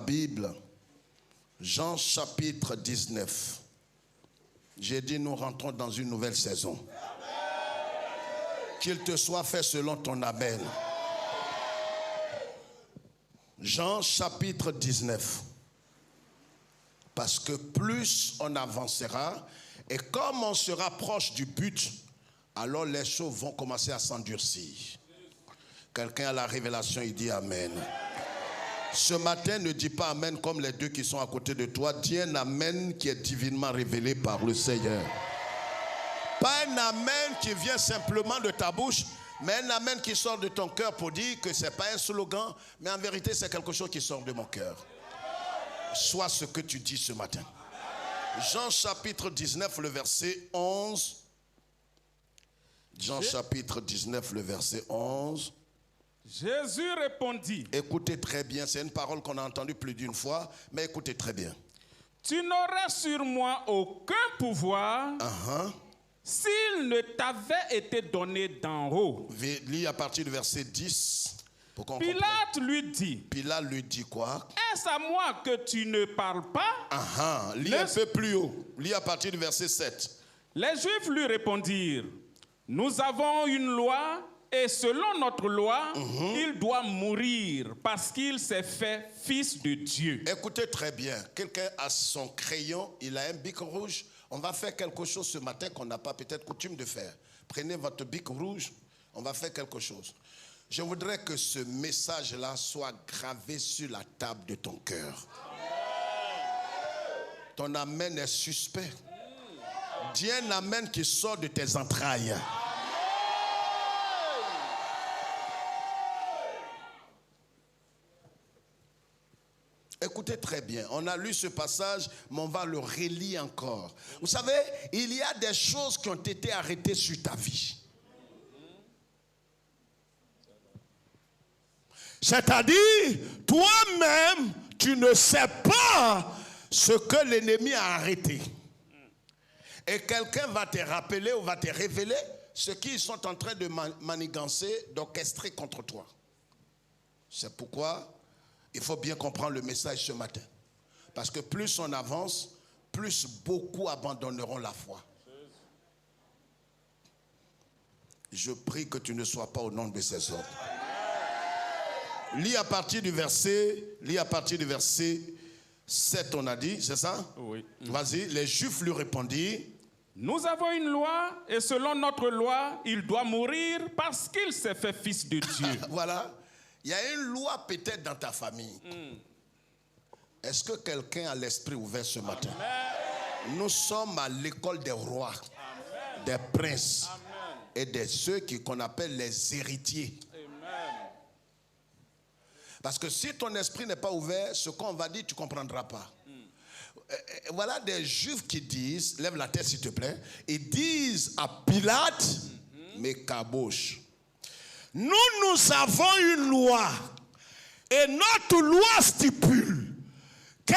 Bible, Jean chapitre 19. J'ai dit, nous rentrons dans une nouvelle saison. Qu'il te soit fait selon ton amen. Jean chapitre 19. Parce que plus on avancera, et comme on se rapproche du but, alors les choses vont commencer à s'endurcir. Quelqu'un a la révélation, il dit amen. Ce matin, ne dis pas amen comme les deux qui sont à côté de toi. Dis un amen qui est divinement révélé par le Seigneur. Pas un amen qui vient simplement de ta bouche, mais un amen qui sort de ton cœur pour dire que ce n'est pas un slogan, mais en vérité c'est quelque chose qui sort de mon cœur. Sois ce que tu dis ce matin. Jean chapitre 19, le verset 11. Jean chapitre 19, le verset 11. Jésus répondit. Écoutez très bien, c'est une parole qu'on a entendue plus d'une fois, mais écoutez très bien. Tu n'aurais sur moi aucun pouvoir s'il ne t'avait été donné d'en haut. Lis à partir du verset 10. Pour qu'on Pilate comprenne. lui dit. Pilate lui dit quoi? Est-ce à moi que tu ne parles pas? Lis un peu plus haut. Lis à partir du verset 7. Les Juifs lui répondirent. Nous avons une loi. Et selon notre loi, il doit mourir parce qu'il s'est fait fils de Dieu. Écoutez très bien. Quelqu'un a son crayon, il a un bic rouge. On va faire quelque chose ce matin qu'on n'a pas peut-être coutume de faire. Prenez votre bic rouge, on va faire quelque chose. Je voudrais que ce message-là soit gravé sur la table de ton cœur. Ton amen est suspect. Dis un amen qui sort de tes entrailles. Écoutez très bien, on a lu ce passage, mais on va le relire encore. Vous savez, il y a des choses qui ont été arrêtées sur ta vie. C'est-à-dire, toi-même, tu ne sais pas ce que l'ennemi a arrêté. Et quelqu'un va te rappeler ou va te révéler ce qu'ils sont en train de manigancer, d'orchestrer contre toi. C'est pourquoi il faut bien comprendre le message ce matin. Parce que plus on avance, plus beaucoup abandonneront la foi. Je prie que tu ne sois pas au nombre de ces ordres. Lis à partir du verset 7, on a dit, c'est ça? Oui. Vas-y, les Juifs lui répondirent. Nous avons une loi et selon notre loi, il doit mourir parce qu'il s'est fait fils de Dieu. Voilà. Il y a une loi peut-être dans ta famille. Est-ce que quelqu'un a l'esprit ouvert ce matin? Nous sommes à l'école des rois, des princes et de ceux qu'on appelle les héritiers. Parce que si ton esprit n'est pas ouvert, ce qu'on va dire, tu ne comprendras pas. Voilà des Juifs qui disent, lève la tête s'il te plaît, ils disent à Pilate, mais caboche. Nous avons une loi et notre loi stipule qu'un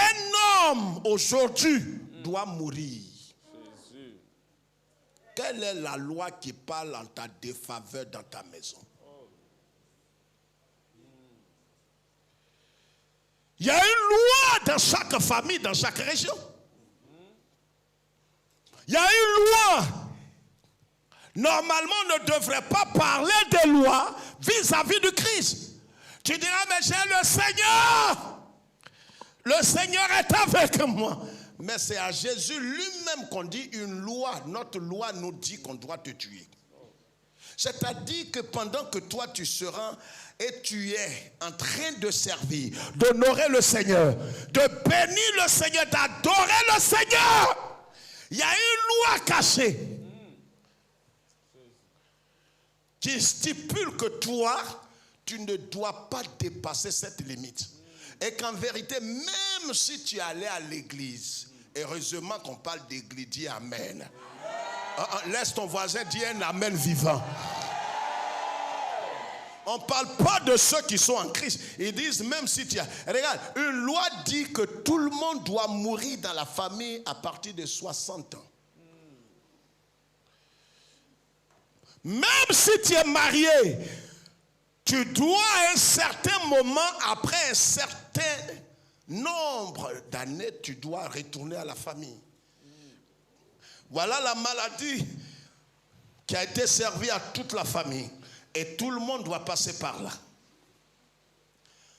homme aujourd'hui doit mourir. Jésus. Quelle est la loi qui parle en ta défaveur dans ta maison? Il y a une loi dans chaque famille, dans chaque région. Il y a une loi. Normalement, on ne devrait pas parler de loi vis-à-vis du Christ. Tu diras, mais j'ai le Seigneur. Le Seigneur est avec moi. Mais c'est à Jésus lui-même qu'on dit une loi. Notre loi nous dit qu'on doit te tuer. C'est-à-dire que pendant que toi tu seras et tu es en train de servir, d'honorer le Seigneur, de bénir le Seigneur, d'adorer le Seigneur, il y a une loi cachée qui stipule que toi, tu ne dois pas dépasser cette limite. Et qu'en vérité, même si tu allais à l'église, heureusement qu'on parle d'église, dis amen. Laisse ton voisin dire un amen vivant. On ne parle pas de ceux qui sont en Christ. Ils disent même si tu as... Regarde, une loi dit que tout le monde doit mourir dans la famille à partir de 60 ans. Même si tu es marié, tu dois à un certain moment, après un certain nombre d'années, tu dois retourner à la famille. Voilà la maladie qui a été servie à toute la famille. Et tout le monde doit passer par là.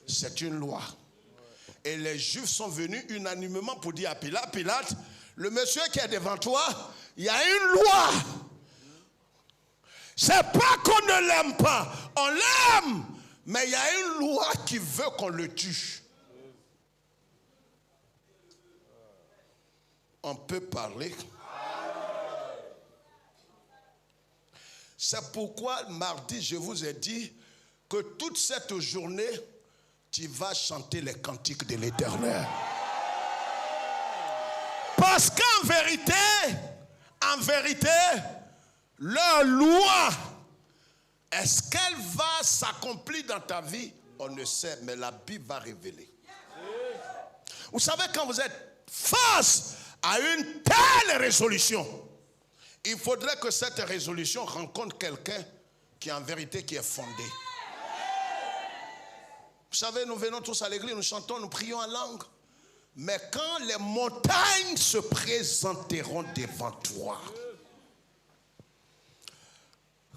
C'est une loi. Et les Juifs sont venus unanimement pour dire à Pilate, Pilate, le monsieur qui est devant toi, il y a une loi. C'est pas qu'on ne l'aime pas, on l'aime. Mais il y a une loi qui veut qu'on le tue. On peut parler. C'est pourquoi mardi, je vous ai dit que toute cette journée, tu vas chanter les cantiques de l'Éternel. Parce qu'en vérité, leur loi, est-ce qu'elle va s'accomplir dans ta vie? On ne sait, mais la Bible va révéler. Vous savez, quand vous êtes face à une telle résolution, il faudrait que cette résolution rencontre quelqu'un qui en vérité qui est fondé. Vous savez, nous venons tous à l'église, nous chantons, nous prions en langue. Mais quand les montagnes se présenteront devant toi,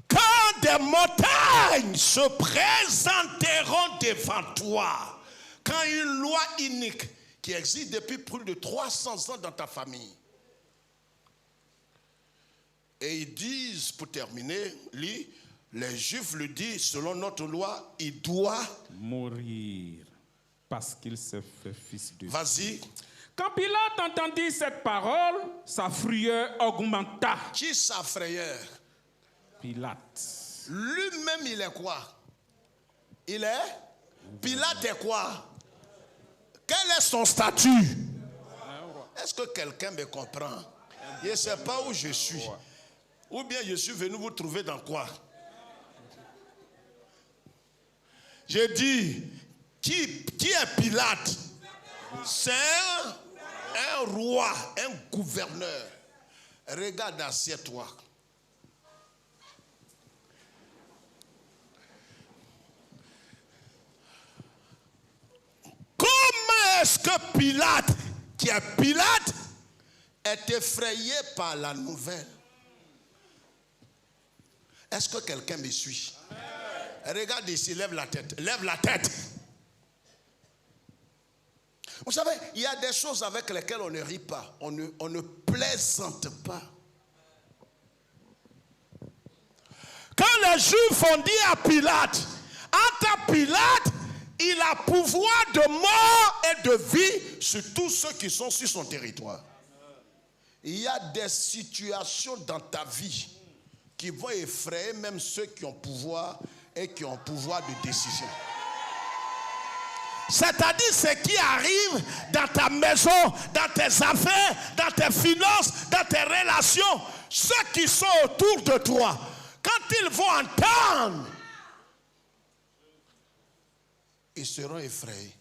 quand des montagnes se présenteront devant toi, quand une loi unique qui existe depuis plus de 300 ans dans ta famille, et ils disent, pour terminer, les Juifs le disent, selon notre loi, il doit mourir parce qu'il s'est fait fils de Dieu. Vas-y. Quand Pilate entendit cette parole, sa frayeur augmenta. Qui sa frayeur? Pilate. Lui-même, il est quoi? Il est? Pilate est quoi? Quel est son statut? Est-ce que quelqu'un me comprend? Je ne sais pas où je suis. Ou bien je suis venu vous trouver dans quoi? Je dis, qui est Pilate? C'est un roi, un gouverneur. Regarde, assieds-toi. Comment est-ce que Pilate, qui est Pilate, est effrayé par la nouvelle? Est-ce que quelqu'un me suit? Regarde ici, lève la tête. Lève la tête. Vous savez, il y a des choses avec lesquelles on ne rit pas. On ne plaisante pas. Quand les Juifs ont dit à Pilate, entre Pilate, il a pouvoir de mort et de vie sur tous ceux qui sont sur son territoire. Il y a des situations dans ta vie qui vont effrayer même ceux qui ont pouvoir et qui ont pouvoir de décision. C'est-à-dire ce qui arrive dans ta maison, dans tes affaires, dans tes finances, dans tes relations. Ceux qui sont autour de toi, quand ils vont entendre, ils seront effrayés.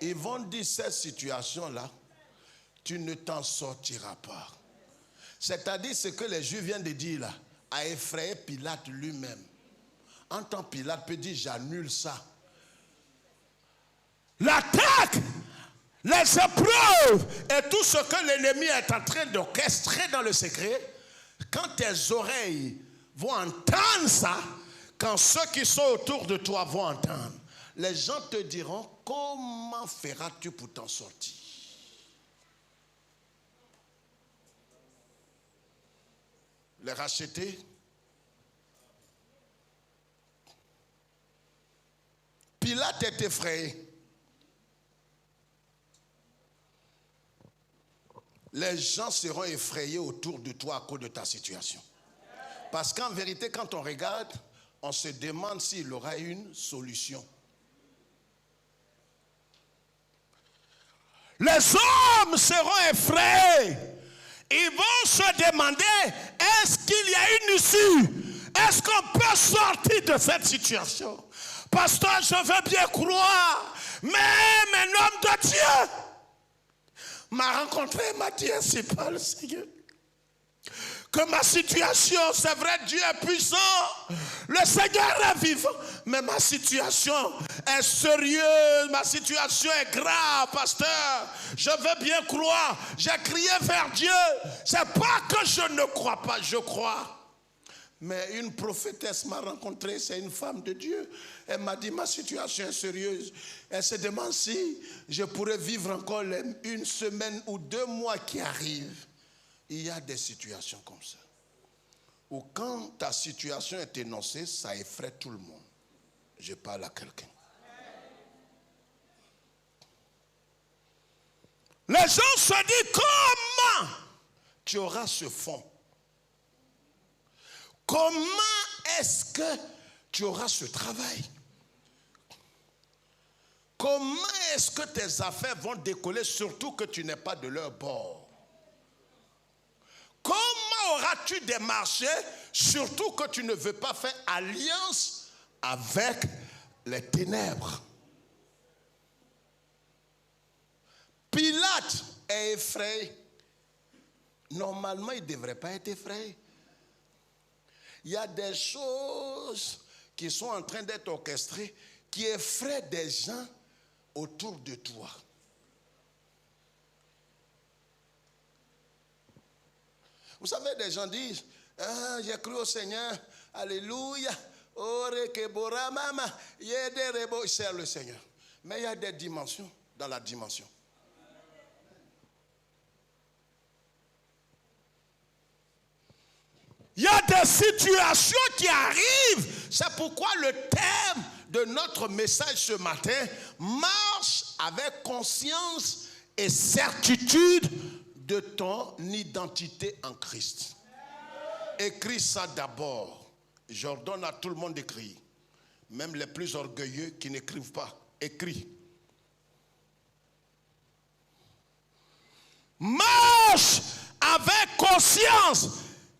Ils vont dire cette situation-là, tu ne t'en sortiras pas. C'est-à-dire ce que les Juifs viennent de dire là, a effrayé Pilate lui-même. En tant que Pilate peut dire j'annule ça. L'attaque, les épreuves et tout ce que l'ennemi est en train d'orchestrer dans le secret, quand tes oreilles vont entendre ça, quand ceux qui sont autour de toi vont entendre, les gens te diront, comment feras-tu pour t'en sortir? Les racheter? Pilate est effrayé. Les gens seront effrayés autour de toi à cause de ta situation. Parce qu'en vérité, quand on regarde, on se demande s'il aura une solution. Les hommes seront effrayés. Ils vont se demander, est-ce qu'il y a une issue? Est-ce qu'on peut sortir de cette situation? Pasteur, je veux bien croire, mais un homme de Dieu m'a rencontré, m'a dit ainsi par le Seigneur, que ma situation, c'est vrai, Dieu est puissant, le Seigneur est vivant, mais ma situation est sérieuse, ma situation est grave, pasteur. Je veux bien croire, j'ai crié vers Dieu. C'est pas que je ne crois pas, je crois. Mais une prophétesse m'a rencontré, c'est une femme de Dieu. Elle m'a dit, ma situation est sérieuse. Elle se demande si je pourrais vivre encore une semaine ou 2 mois qui arrivent. Il y a des situations comme ça, où quand ta situation est énoncée, ça effraie tout le monde. Je parle à quelqu'un. Les gens se disent, comment tu auras ce fonds? Comment est-ce que tu auras ce travail? Comment est-ce que tes affaires vont décoller, surtout que tu n'es pas de leur bord? Comment auras-tu des marchés, surtout que tu ne veux pas faire alliance avec les ténèbres? Pilate est effrayé. Normalement, il ne devrait pas être effrayé. Il y a des choses qui sont en train d'être orchestrées qui effraient des gens autour de toi. Vous savez, des gens disent, ah, j'ai cru au Seigneur, alléluia, c'est le Seigneur. Mais il y a des dimensions dans la dimension. Il y a des situations qui arrivent. C'est pourquoi le thème de notre message ce matin, marche avec conscience et certitude de ton identité en Christ. Écris ça d'abord. J'ordonne à tout le monde d'écrire. Même les plus orgueilleux qui n'écrivent pas. Écris. Marche avec conscience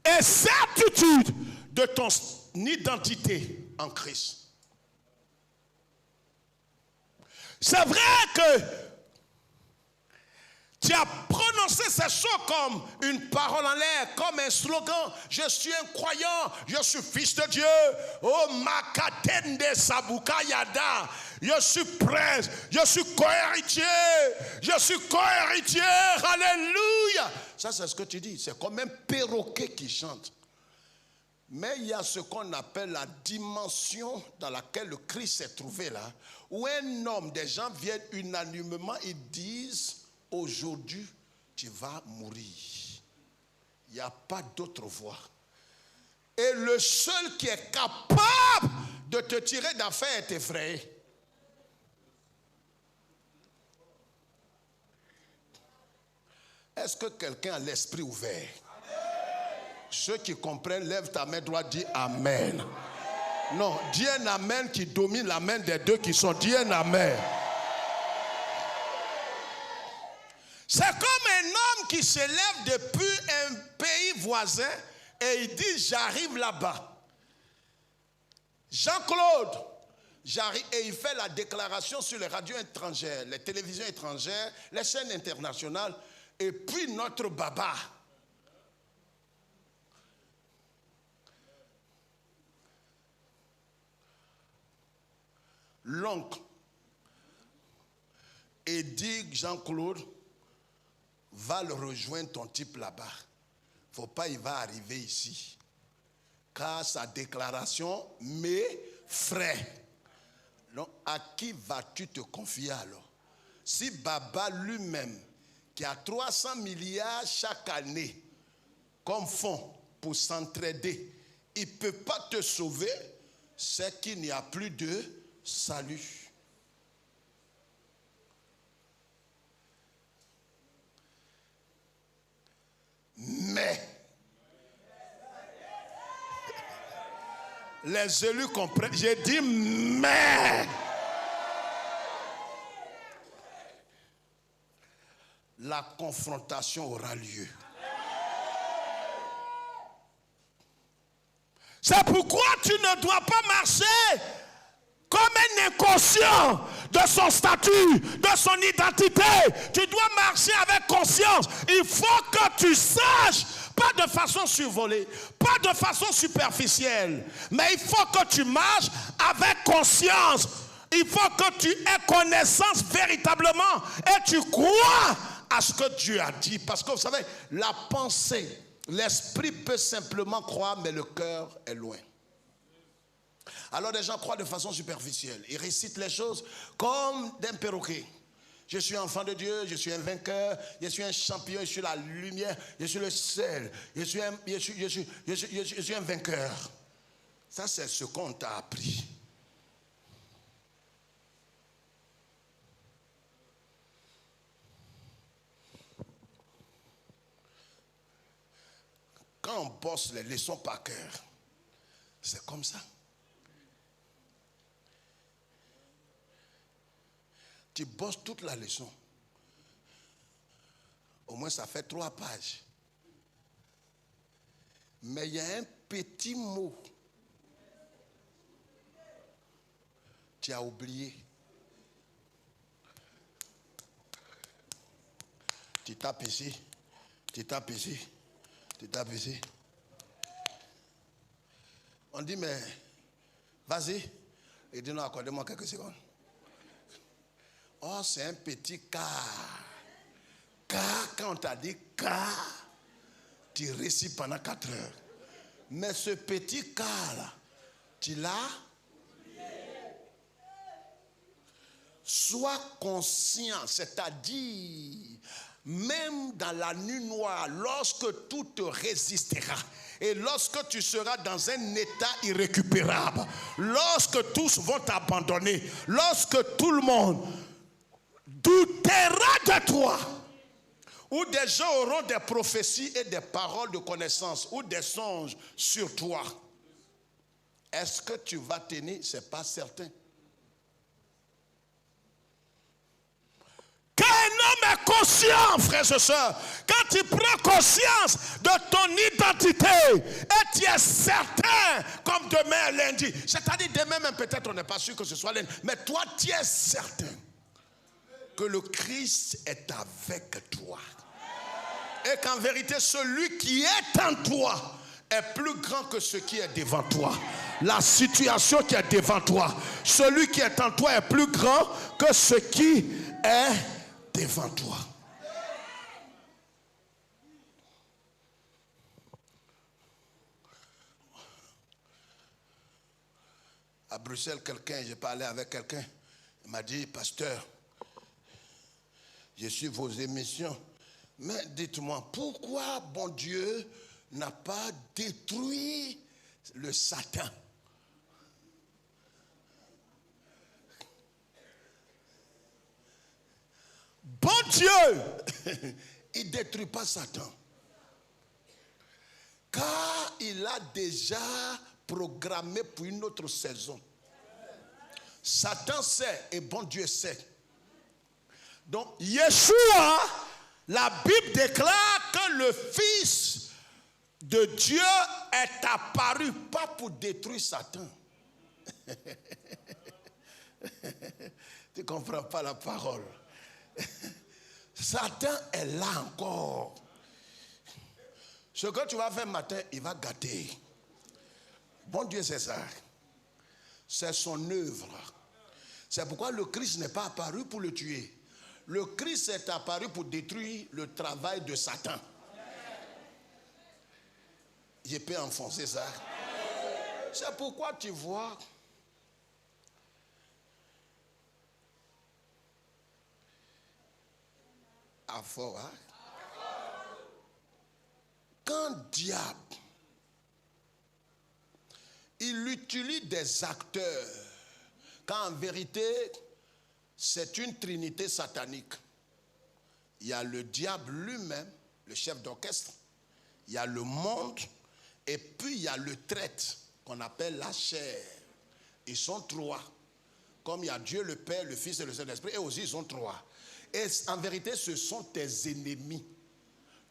et certitude de ton identité en Christ. C'est vrai que tu as prononcé ces choses comme une parole en l'air, comme un slogan. Je suis un croyant, je suis fils de Dieu. Oh, Makatende Sabuka Yada. Je suis prince, je suis co-héritier. Je suis co-héritier. Alléluia. Ça, c'est ce que tu dis. C'est comme un perroquet qui chante. Mais il y a ce qu'on appelle la dimension dans laquelle le Christ s'est trouvé là, où un homme, des gens viennent unanimement et disent, aujourd'hui, tu vas mourir. Il n'y a pas d'autre voie. Et le seul qui est capable de te tirer d'affaire est effrayé. Est-ce que quelqu'un a l'esprit ouvert? Ceux qui comprennent, lève ta main droite, dis Amen. Non, dis un Amen qui domine la main des deux qui sont. Dis un Amen. C'est comme un homme qui se lève depuis un pays voisin et il dit, j'arrive là-bas. Jean-Claude, j'arrive, et il fait la déclaration sur les radios étrangères, les télévisions étrangères, les chaînes internationales, et puis notre baba. L'oncle, et dit Jean-Claude, va le rejoindre ton type là-bas. Faut pas, il va arriver ici. Car sa déclaration m'effraie. Donc, à qui vas-tu te confier alors? Si Baba lui-même, qui a 300 milliards chaque année, comme fonds pour s'entraider, il ne peut pas te sauver, c'est qu'il n'y a plus de salut. Mais les élus comprennent. J'ai dit mais la confrontation aura lieu. C'est pourquoi tu ne dois pas marcher comme un inconscient de son statut, de son identité. Tu dois marcher avec conscience. Il faut que tu saches pas de façon survolée, pas de façon superficielle, mais il faut que tu marches avec conscience. Il faut que tu aies connaissance véritablement et tu crois à ce que Dieu a dit. Parce que vous savez, la pensée, l'esprit peut simplement croire, mais le cœur est loin. Alors les gens croient de façon superficielle. Ils récitent les choses comme d'un perroquet. Je suis enfant de Dieu, je suis un vainqueur, je suis un champion, je suis la lumière, je suis le sel, je suis un vainqueur. Ça, c'est ce qu'on t'a appris. Quand on bosse les leçons par cœur, c'est comme ça. Tu bosses toute la leçon. Au moins, ça fait 3 pages. Mais il y a un petit mot. Tu as oublié. Tu tapes ici. Tu tapes ici. Tu tapes ici. On dit, mais vas-y. Il dit, non, accordez-moi quelques secondes. Oh, c'est un petit car. Car, quand on t'a dit car, tu récites pendant 4 heures. Mais ce petit car-là, tu l'as. Sois conscient, c'est-à-dire, même dans la nuit noire, lorsque tout te résistera, et lorsque tu seras dans un état irrécupérable, lorsque tous vont t'abandonner, lorsque tout le monde doutera de toi, où des gens auront des prophéties et des paroles de connaissance, ou des songes sur toi, est-ce que tu vas tenir? Ce n'est pas certain. Quand un homme est conscient, frères et sœurs, quand tu prends conscience de ton identité, et tu es certain, comme demain lundi, c'est-à-dire demain même peut-être on n'est pas sûr que ce soit lundi, mais toi tu es certain que le Christ est avec toi. Et qu'en vérité, celui qui est en toi est plus grand que ce qui est devant toi. La situation qui est devant toi, celui qui est en toi est plus grand que ce qui est devant toi. À Bruxelles, j'ai parlé avec quelqu'un, il m'a dit, pasteur, je suis vos émissions, mais dites-moi, pourquoi bon Dieu n'a pas détruit le Satan? Bon Dieu, il ne détruit pas Satan. Car il a déjà programmé pour une autre saison. Satan sait et bon Dieu sait. Donc, Yeshua, la Bible déclare que le Fils de Dieu est apparu, pas pour détruire Satan. Tu ne comprends pas la parole. Satan est là encore. Ce que tu vas faire matin, il va gâter. Bon Dieu, c'est ça. C'est son œuvre. C'est pourquoi le Christ n'est pas apparu pour le tuer. Le Christ est apparu pour détruire le travail de Satan. Je peux enfoncer ça. C'est pourquoi tu vois à fort, hein? Quand diable il utilise des acteurs, quand en vérité c'est une trinité satanique. Il y a le diable lui-même, le chef d'orchestre, il y a le monde, et puis il y a le traître qu'on appelle la chair. Ils sont 3. Comme il y a Dieu le Père, le Fils et le Saint-Esprit, et aussi ils sont 3. Et en vérité, ce sont tes ennemis.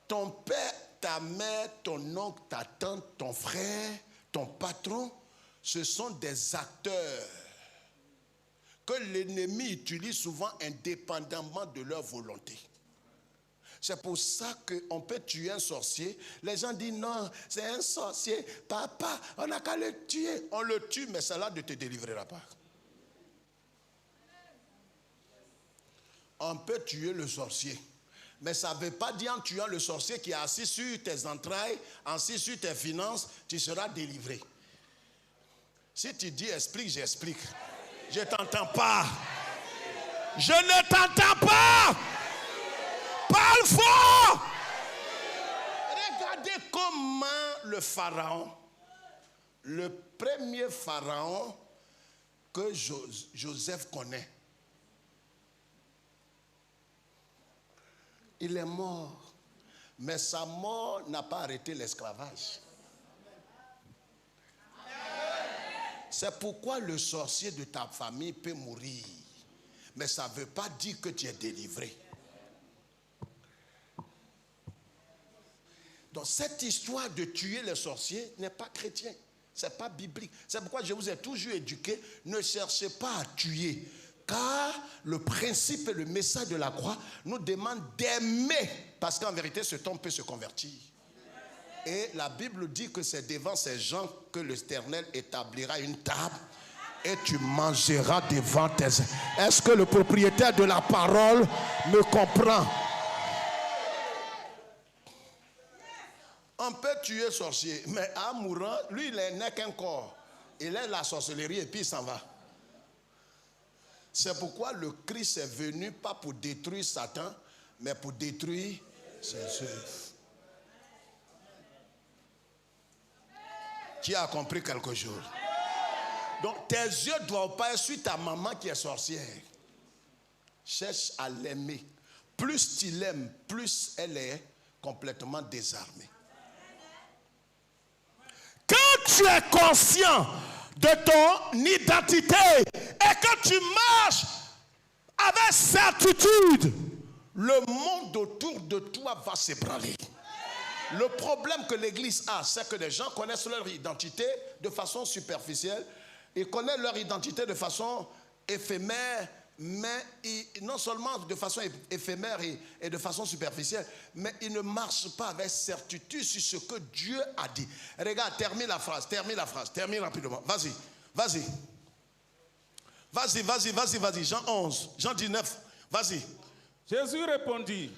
Ton père, ta mère, ton oncle, ta tante, ton frère, ton patron, ce sont des acteurs que l'ennemi utilise souvent indépendamment de leur volonté. C'est pour ça qu'on peut tuer un sorcier. Les gens disent non, c'est un sorcier. Papa, on n'a qu'à le tuer. On le tue, mais cela ne te délivrera pas. On peut tuer le sorcier. Mais ça ne veut pas dire en tuant le sorcier qui est assis sur tes entrailles, assis sur tes finances, tu seras délivré. Si tu dis explique, j'explique. Je ne t'entends pas. Je ne t'entends pas. Parle fort. Regardez comment le pharaon, le premier pharaon que Joseph connaît, il est mort. Mais sa mort n'a pas arrêté l'esclavage. C'est pourquoi le sorcier de ta famille peut mourir. Mais ça ne veut pas dire que tu es délivré. Donc cette histoire de tuer les sorciers n'est pas chrétien. Ce n'est pas biblique. C'est pourquoi je vous ai toujours éduqué. Ne cherchez pas à tuer. Car le principe et le message de la croix nous demande d'aimer. Parce qu'en vérité, cet homme peut se convertir. Et la Bible dit que c'est devant ces gens que l'Éternel établira une table et tu mangeras devant tes... Est-ce que le propriétaire de la parole me comprend? On peut tuer sorcier, mais en mourant, lui, il n'est qu'un corps. Il est la sorcellerie et puis il s'en va. C'est pourquoi le Christ est venu pas pour détruire Satan, mais pour détruire ses œuvres. Qui a compris quelque chose? Donc tes yeux ne doivent pas être sur ta maman qui est sorcière. Cherche à l'aimer. Plus tu l'aimes, plus elle est complètement désarmée. Quand tu es conscient de ton identité et que tu marches avec certitude, le monde autour de toi va s'ébranler. Le problème que l'Église a, c'est que les gens connaissent leur identité de façon superficielle. Ils connaissent leur identité de façon éphémère, mais non seulement de façon éphémère et de façon superficielle, mais ils ne marchent pas avec certitude sur ce que Dieu a dit. Regarde, termine la phrase, termine rapidement. Vas-y. Jean 11, Jean 19, vas-y. Jésus répondit,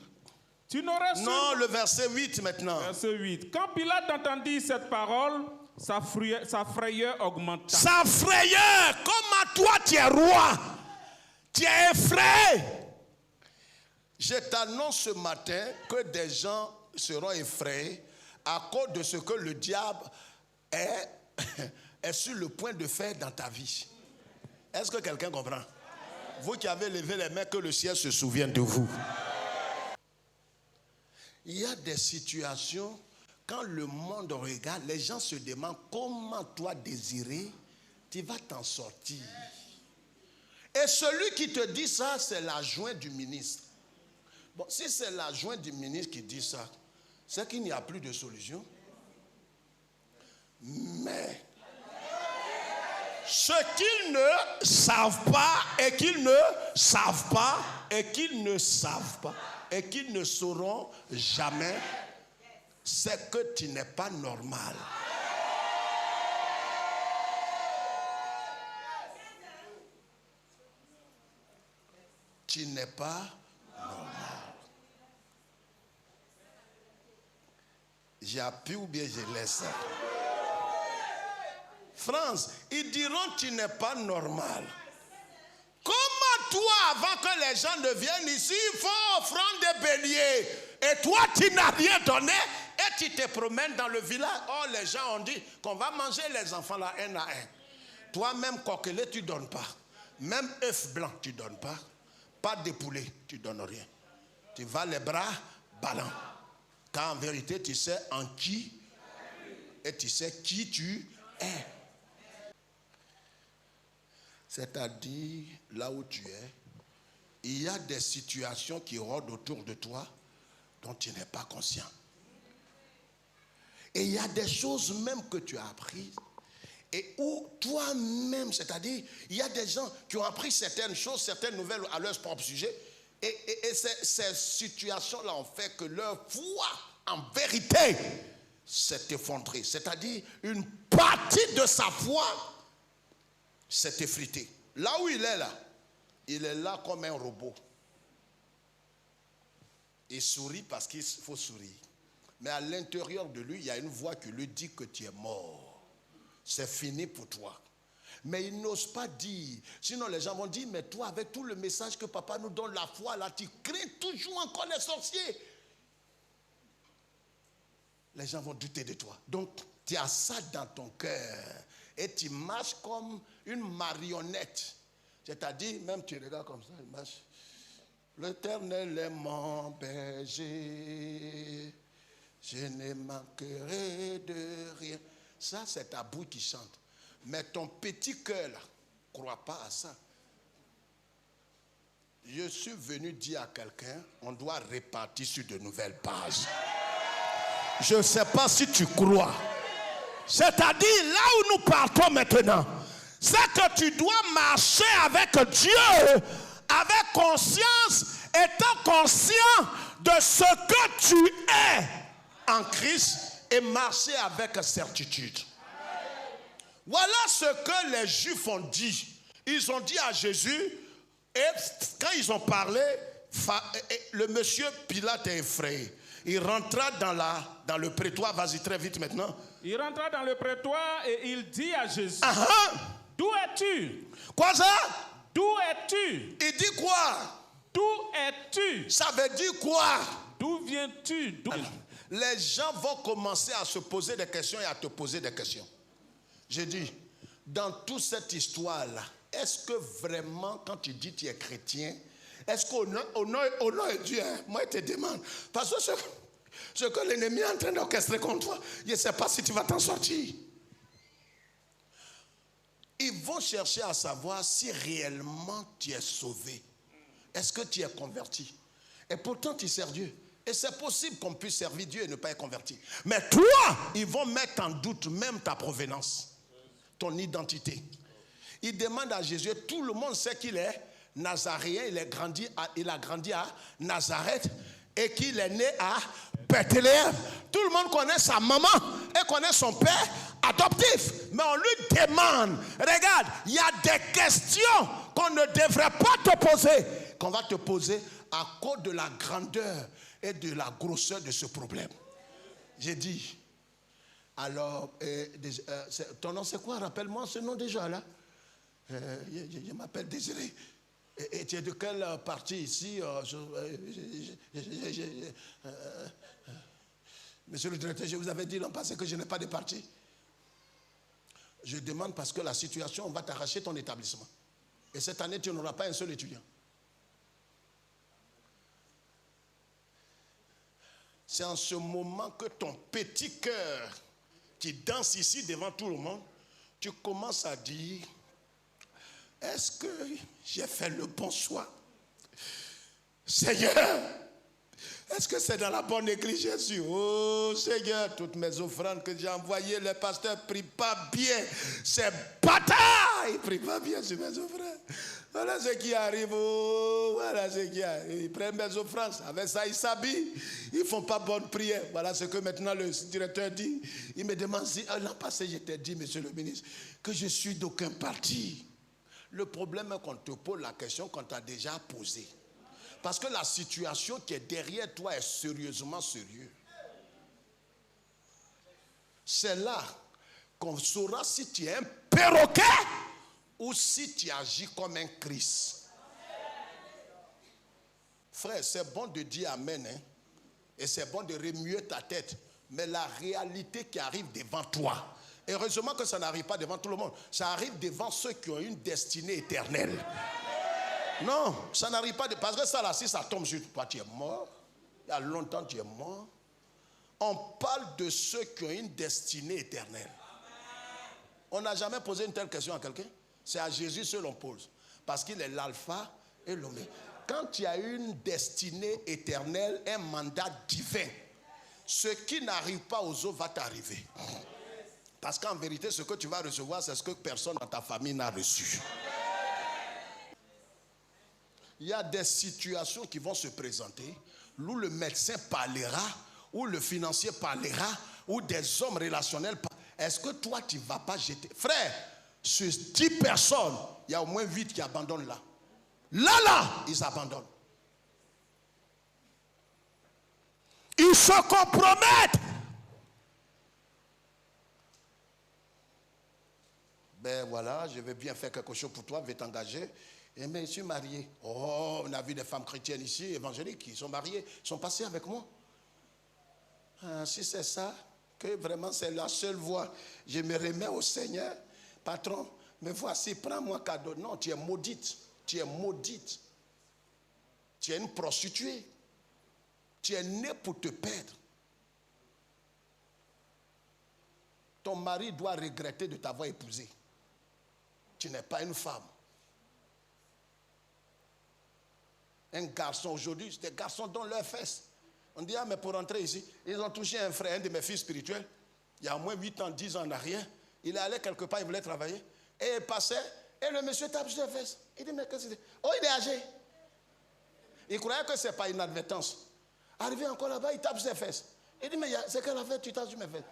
tu n'aurais su... Non, le verset 8 maintenant. Verset 8. Quand Pilate entendit cette parole, sa frayeur augmenta. Sa frayeur, comme à toi tu es roi, tu es effrayé. Je t'annonce ce matin que des gens seront effrayés à cause de ce que le diable est sur le point de faire dans ta vie. Est-ce que quelqu'un comprend? Vous qui avez levé les mains, que le ciel se souvienne de vous. Il y a des situations, quand le monde regarde, les gens se demandent comment toi désiré, tu vas t'en sortir. Et celui qui te dit ça, c'est l'adjoint du ministre. Bon, si c'est l'adjoint du ministre qui dit ça, c'est qu'il n'y a plus de solution. Mais ce qu'ils ne savent pas et qu'ils ne savent pas et qu'ils ne savent pas et qu'ils ne sauront jamais, c'est que tu n'es pas normal. Tu n'es pas normal. J'appuie ou bien je laisse. France, ils diront tu n'es pas normal. Comment toi, avant que les gens ne viennent ici, il faut offrande des béliers. Et toi, tu n'as rien donné et tu te promènes dans le village. Oh, les gens ont dit qu'on va manger les enfants là un à un. Toi-même, coquelet, tu ne donnes pas. Même œuf blanc, tu ne donnes pas. Pas de poulet, tu ne donnes rien. Tu vas les bras ballants. Car en vérité, tu sais en qui et tu sais qui tu es. C'est-à-dire, là où tu es, il y a des situations qui rôdent autour de toi dont tu n'es pas conscient. Et il y a des choses même que tu as apprises et où toi-même, c'est-à-dire, il y a des gens qui ont appris certaines choses, certaines nouvelles à leur propre sujet, Et ces situations-là ont fait que leur foi, en vérité, s'est effondrée. C'est-à-dire, une partie de sa foi s'est effritée. Là où il est là comme un robot. Il sourit parce qu'il faut sourire. Mais à l'intérieur de lui, il y a une voix qui lui dit que tu es mort. C'est fini pour toi. Mais il n'ose pas dire. Sinon les gens vont dire, mais toi avec tout le message que papa nous donne, la foi là, tu crains toujours encore les sorciers. Les gens vont douter de toi. Donc tu as ça dans ton cœur. Et tu marches comme une marionnette. C'est-à-dire, même tu regardes comme ça, il marche. L'Éternel est mon berger. Je ne manquerai de rien. Ça, c'est ta bouche qui chante. Mais ton petit cœur, là, ne croit pas à ça. Je suis venu dire à quelqu'un, on doit répartir sur de nouvelles bases. Je ne sais pas si tu crois. C'est-à-dire, là où nous partons maintenant, c'est que tu dois marcher avec Dieu, avec conscience, étant conscient de ce que tu es en Christ et marcher avec certitude. Voilà ce que les Juifs ont dit. Ils ont dit à Jésus, et quand ils ont parlé, le monsieur Pilate est effrayé. Il rentra dans le prétoire, vas-y très vite maintenant. Il rentra dans le prétoire et il dit à Jésus, d'où es-tu? Quoi ça? D'où es-tu? Il dit quoi? D'où es-tu? Ça veut dire quoi? D'où viens-tu? Les gens vont commencer à se poser des questions et à te poser des questions. J'ai dit, dans toute cette histoire-là, est-ce que vraiment, quand tu dis que tu es chrétien, est-ce qu'au nom de Dieu, moi je te demande, parce que ce que l'ennemi est en train d'orchestrer contre toi, je ne sais pas si tu vas t'en sortir. Ils vont chercher à savoir si réellement tu es sauvé. Est-ce que tu es converti? Et pourtant tu sers Dieu. Et c'est possible qu'on puisse servir Dieu et ne pas être converti. Mais toi, ils vont mettre en doute même ta provenance, ton identité. Ils demandent à Jésus, tout le monde sait qu'il est Nazaréen, il a grandi à Nazareth et qu'il est né à Bethléem. Tout le monde connaît sa maman et connaît son père adoptif. Mais on lui demande, regarde, il y a des questions qu'on ne devrait pas te poser, qu'on va te poser à cause de la grandeur et de la grosseur de ce problème. J'ai dit, alors, ton nom c'est quoi? Rappelle-moi ce nom déjà là. Je m'appelle Désiré. Et tu es de quelle partie ici? Monsieur le directeur, je vous avais dit l'an passé que je n'ai pas de parti. Je demande parce que la situation, on va t'arracher ton établissement. Et cette année, tu n'auras pas un seul étudiant. C'est en ce moment que ton petit cœur qui danse ici devant tout le monde, tu commences à dire, est-ce que j'ai fait le bon choix? Seigneur, est-ce que c'est dans la bonne église Jésus? Oh Seigneur, toutes mes offrandes que j'ai envoyées, les pasteurs ne prient pas bien. Ces bâtards, ils ne prient pas bien sur mes offrandes. Voilà ce qui arrive. Oh, voilà ce qui arrive. Ils prennent mes offrandes. Avec ça, ils s'habillent. Ils ne font pas bonne prière. Voilà ce que maintenant le directeur dit. Il me demande si l'an passé, je t'ai dit, monsieur le ministre, que je suis d'aucun parti. Le problème est qu'on te pose la question qu'on t'a déjà posée. Parce que la situation qui est derrière toi est sérieusement sérieuse. C'est là qu'on saura si tu es un perroquet ou si tu agis comme un Christ. Frère, c'est bon de dire amen, hein? Et c'est bon de remuer ta tête. Mais la réalité qui arrive devant toi, heureusement que ça n'arrive pas devant tout le monde. Ça arrive devant ceux qui ont une destinée éternelle. Non, ça n'arrive pas. Parce que ça là, si ça tombe sur toi, tu es mort. Il y a longtemps, tu es mort. On parle de ceux qui ont une destinée éternelle. On n'a jamais posé une telle question à quelqu'un. C'est à Jésus seul on pose. Parce qu'il est l'alpha et l'oméga. Quand tu as une destinée éternelle, un mandat divin, ce qui n'arrive pas aux autres va t'arriver. Parce qu'en vérité, ce que tu vas recevoir, c'est ce que personne dans ta famille n'a reçu. Il y a des situations qui vont se présenter où le médecin parlera, où le financier parlera, où des hommes relationnels parlent. Est-ce que toi, tu ne vas pas jeter? Frère, sur 10 personnes, il y a au moins 8 qui abandonnent là. Là, ils abandonnent. Ils se compromettent. Ben voilà, je vais bien faire quelque chose pour toi, je vais t'engager. Et mais je suis marié. Oh, on a vu des femmes chrétiennes ici, évangéliques, qui sont mariées, sont passées avec moi. Ah, si c'est ça, que vraiment c'est la seule voie, je me remets au Seigneur, patron, mais voici, prends-moi cadeau. Non, tu es maudite. Tu es maudite. Tu es une prostituée. Tu es née pour te perdre. Ton mari doit regretter de t'avoir épousé. Tu n'es pas une femme. Un garçon aujourd'hui, des garçons dont leurs fesses. On dit, ah mais pour rentrer ici, ils ont touché un frère, un de mes fils spirituels, il y a au moins 8 ans, 10 ans en arrière. Il est allé quelque part, il voulait travailler. Et il passait, et le monsieur tape sur les fesses. Il dit, mais qu'est-ce que c'est? Oh, il est âgé. Il croyait que ce n'est pas une inadvertance. Arrivé encore là-bas, il tape sur les fesses. Il dit, mais c'est quelle affaire tu tapes sur mes fesses?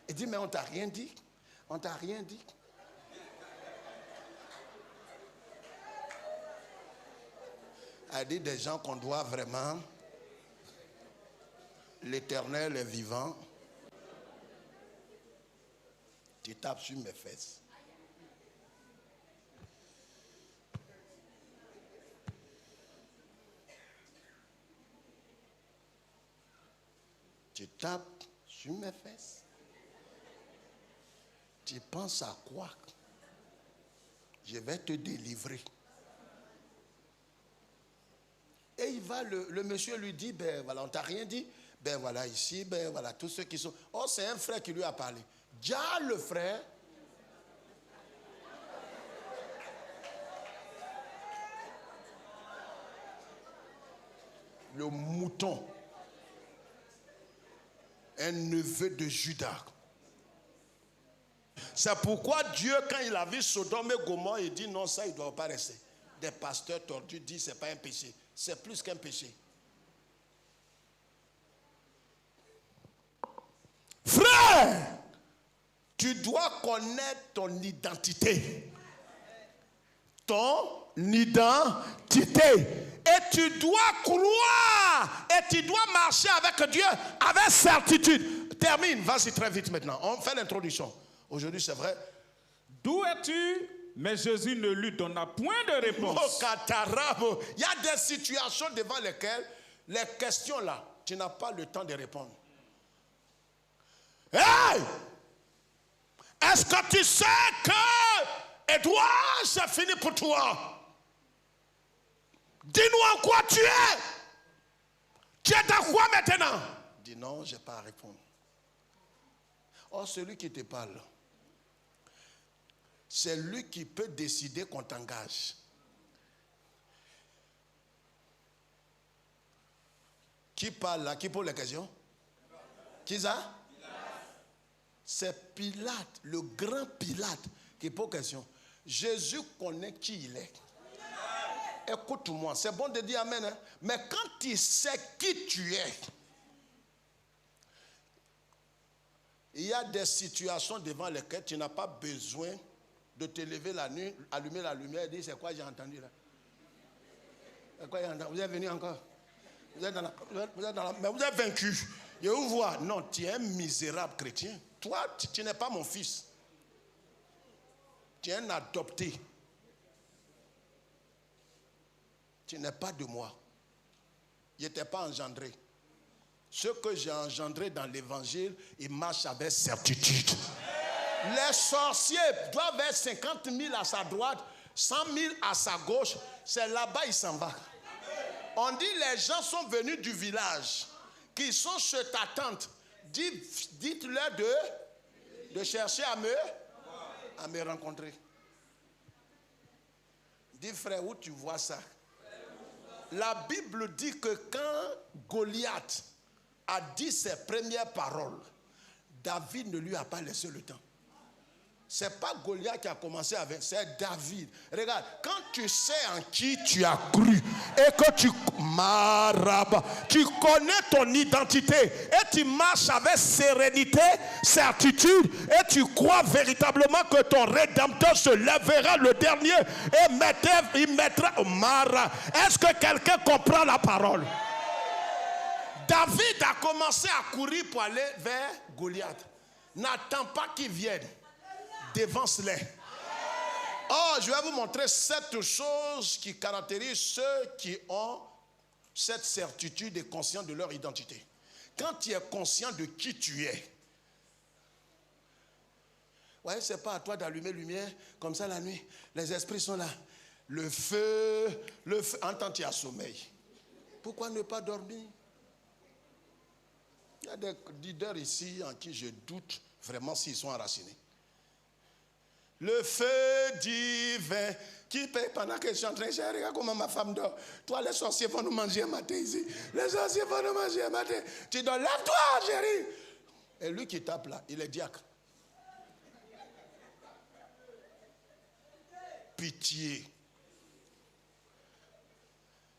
Il dit, mais on t'a rien dit. On t'a rien dit. Elle dit des gens qu'on doit vraiment, l'Éternel est vivant. Tu tapes sur mes fesses. Tu tapes sur mes fesses. Tu penses à quoi? Je vais te délivrer. Et il va, le monsieur lui dit, ben voilà, on t'a rien dit. Ben voilà, ici, ben voilà, tous ceux qui sont... Oh, c'est un frère qui lui a parlé. Déjà le frère... Le mouton. Un neveu de Judas. C'est pourquoi Dieu, quand il a vu Sodome et Gomorrhe, il dit non, ça, il ne doit pas rester. Des pasteurs tordus disent que ce n'est pas un péché. C'est plus qu'un péché. Frère, tu dois connaître ton identité. Ton identité. Et tu dois croire. Et tu dois marcher avec Dieu avec certitude. Termine, vas-y très vite maintenant. On fait l'introduction. Aujourd'hui, c'est vrai. D'où es-tu? Mais Jésus ne lui donna point de réponse. Il y a des situations devant lesquelles les questions là, tu n'as pas le temps de répondre. Hey! Est-ce que tu sais que Edouard, c'est fini pour toi? Dis-nous en quoi tu es. Tu es dans quoi maintenant? Dis non, je n'ai pas à répondre. Oh, celui qui te parle, c'est lui qui peut décider qu'on t'engage. Qui parle là? Qui pose la question? Qui ça? C'est Pilate, le grand Pilate, qui pose la question. Jésus connaît qui il est. Écoute-moi, c'est bon de dire amen, hein? Mais quand tu sais qui tu es, il y a des situations devant lesquelles tu n'as pas besoin de te lever la nuit, allumer la lumière et dire c'est quoi j'ai entendu là? C'est quoi j'ai entendu? Vous êtes venu encore? Vous êtes mais vous êtes vaincu. Je vous vois. Non, tu es un misérable chrétien. Toi, tu n'es pas mon fils. Tu es un adopté. Tu n'es pas de moi. Je n'étais pas engendré. Ce que j'ai engendré dans l'évangile, il marche avec certitude. Les sorciers doivent être 50 000 à sa droite, 100 000 à sa gauche. C'est là-bas il s'en va. On dit les gens sont venus du village, qui sont chez ta tante. Dites-leur de chercher à me rencontrer. Dis frère, où tu vois ça? La Bible dit que quand Goliath a dit ses premières paroles, David ne lui a pas laissé le temps. C'est pas Goliath qui a commencé avec, c'est David. Regarde, quand tu sais en qui tu as cru et que tu connais ton identité et tu marches avec sérénité, certitude et tu crois véritablement que ton Rédempteur se lèvera le dernier et il mettra Mara. Est-ce que quelqu'un comprend la parole? David a commencé à courir pour aller vers Goliath. N'attends pas qu'il vienne. Dévance-les. Oh, je vais vous montrer 7 choses qui caractérisent ceux qui ont cette certitude et conscients de leur identité. Quand tu es conscient de qui tu es, ouais, c'est pas à toi d'allumer lumière comme ça la nuit. Les esprits sont là. Le feu, en temps tu as sommeil. Pourquoi ne pas dormir? Il y a des leaders ici en qui je doute vraiment s'ils sont enracinés. Le feu divin qui paye pendant que je suis en train de dire, regarde comment ma femme dort. Toi, les sorciers vont nous manger un matin ici. Les sorciers vont nous manger un matin. Tu dois, lève-toi, chérie. Et lui qui tape là, il est diacre. Pitié.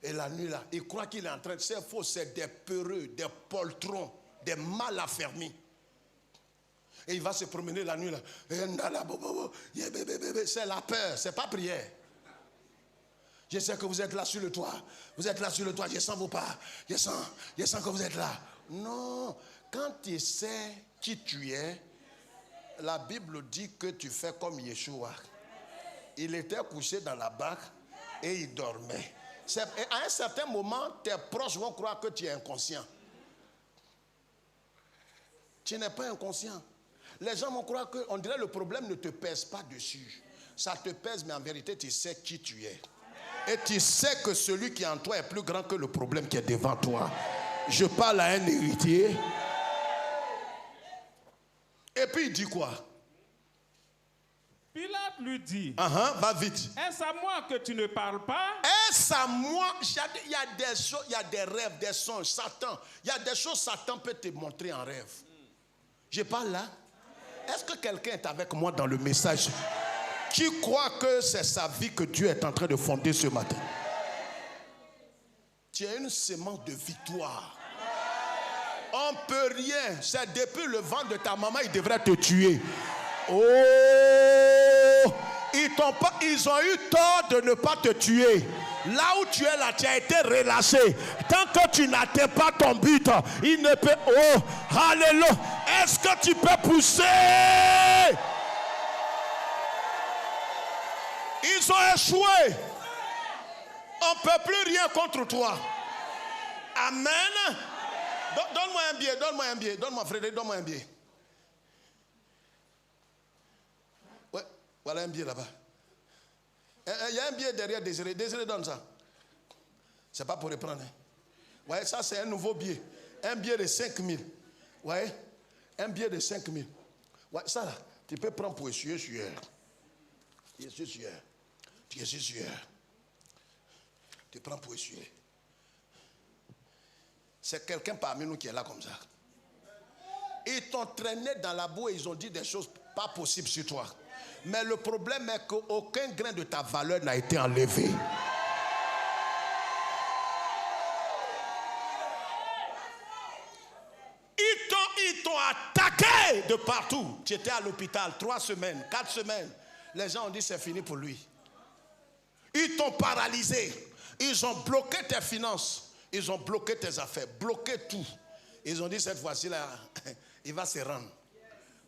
Et la nuit là, il croit qu'il est en train de... C'est faux, c'est des peureux, des poltrons, des mal affermis. Et il va se promener la nuit là. C'est la peur, c'est pas prière. Je sais que vous êtes là sur le toit. Vous êtes là sur le toit, je sens vos pas. Je sens que vous êtes là. Non, quand tu sais qui tu es, la Bible dit que tu fais comme Yeshua. Il était couché dans la barque et il dormait. Et à un certain moment, tes proches vont croire que tu es inconscient. Tu n'es pas inconscient. Les gens vont croire qu'on dirait que le problème ne te pèse pas dessus. Ça te pèse, mais en vérité, tu sais qui tu es. Et tu sais que celui qui est en toi est plus grand que le problème qui est devant toi. Je parle à un héritier. Et puis il dit quoi? Pilate lui dit, va vite. est-ce à moi que tu ne parles pas? Est-ce à moi? Il y a des choses, il y a des rêves, des songes, Satan. Il y a des choses Satan peut te montrer en rêve. Je parle là. Est-ce que quelqu'un est avec moi dans le message qui croit que c'est sa vie que Dieu est en train de fonder ce matin? Tu as une semence de victoire. On ne peut rien. C'est depuis le ventre de ta maman, il devrait te tuer. Oh, ils ont eu tort de ne pas te tuer. Là où tu es là, tu as été relâché. Tant que tu n'atteins pas ton but, il ne peut... Oh, alléluia. Est-ce que tu peux pousser? Ils ont échoué. On ne peut plus rien contre toi. Amen. Donne-moi un billet, donne-moi Frédéric, donne-moi un billet. Ouais, voilà un billet là-bas. Il y a un billet derrière Désiré. Désiré, donne ça. C'est pas pour reprendre. Ouais, ça c'est un nouveau billet. Un billet de 5 000. Ouais, un billet de 5 000. Ouais, ça là, tu peux prendre pour essuyer sueur. Tu prends pour essuyer. C'est quelqu'un parmi nous qui est là comme ça. Ils t'ont traîné dans la boue et ils ont dit des choses pas possibles sur toi. Mais le problème est qu'aucun grain de ta valeur n'a été enlevé. Ils t'ont attaqué de partout. Tu étais à l'hôpital 3 semaines, 4 semaines. Les gens ont dit c'est fini pour lui. Ils t'ont paralysé. Ils ont bloqué tes finances. Ils ont bloqué tes affaires. Bloqué tout. Ils ont dit cette fois-ci là, il va se rendre.